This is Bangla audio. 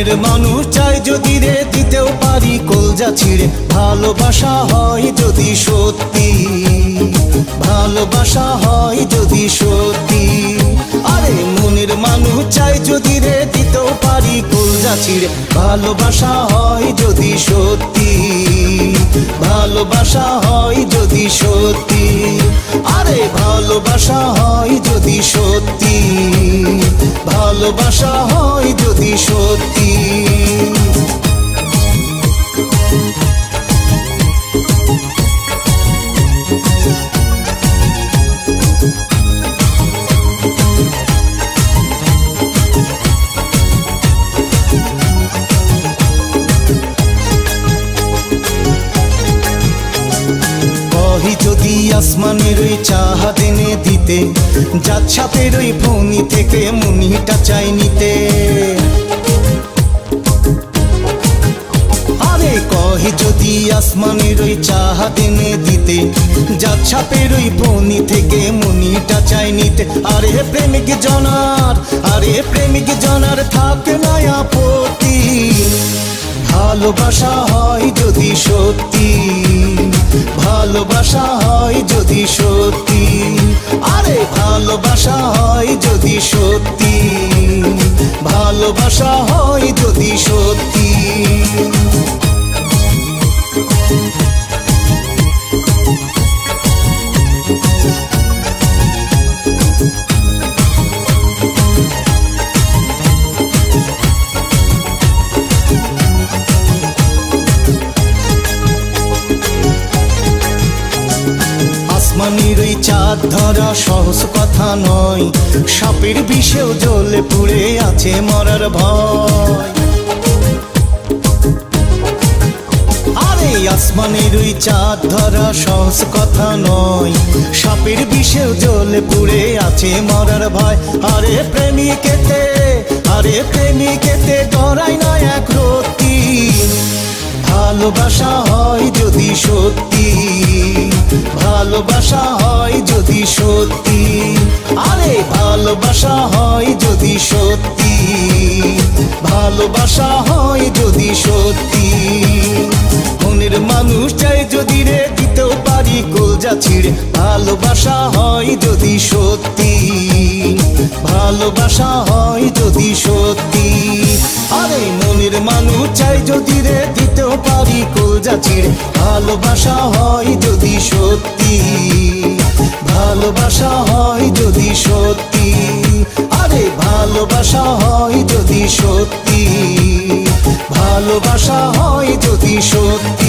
মনের মানুষ চাই যদি রে দিতেও পারি কলজা ছিঁড়ে ভালোবাসা হয় যদি সত্যি ভালোবাসা হয় যদি সত্যি আরে মনের মানুষ চাই যদি রে দিতেও পারি কলজা ছিঁড়ে ভালোবাসা হয় যদি সত্যি ভালোবাসা হয় যদি সত্যি আরে ভালোবাসা হয় যদি সত্যি ভালোবাসা হয় যদি সত্যি যদি আসমানের ওই চাহাত এনে দিতে যার ছাতের ওই ফোনি থেকে মুনিটা চাই নিতে আরে কহি যদি আসমানের ওই চাহাত এনে দিতে যার ছাপের ওই ফোনি থেকে মুনিটা চাই নিতে আরে প্রেমিক জনার থাকে না আপত্তি ভালোবাসা হয় যদি সত্যি ভালোবাসা হয় যদি সত্যি আরে ভালোবাসা হয় যদি সত্যি ভালোবাসা হয় যদি সত্যি আসমানের ওই চাঁদ ধরা সহজ কথা নয় সাপের বিষেও জ্বলে পুড়ে আছে মরার ভয় আরে আসমানের ওই চাঁদ ধরা সহজ কথা নয় সাপের বিষেও জ্বলে পুড়ে আছে মরার ভয় আরে প্রেমিকেতে ডরাই না এক রতি ভালোবাসা হয় যদি সত্যি ভালোবাসা হয় যদি সত্যি আরে ভালোবাসা হয় যদি সত্যি ভালোবাসা হয় যদি সত্যি মনের মানুষ চাই যদি রে দিতেও পারি কলজা ছিঁড়ে ভালোবাসা হয় যদি সত্যি ভালোবাসা হয় যদি সত্যি আরে মনের মানুষ চাই যদি রে দিতেও পারি কলজা ছিঁড়ে ভালোবাসা হয় যদি সত্যি ভালোবাসা হয় যদি সত্যি আরে ভালোবাসা হয় যদি সত্যি ভালোবাসা হয় যদি সত্যি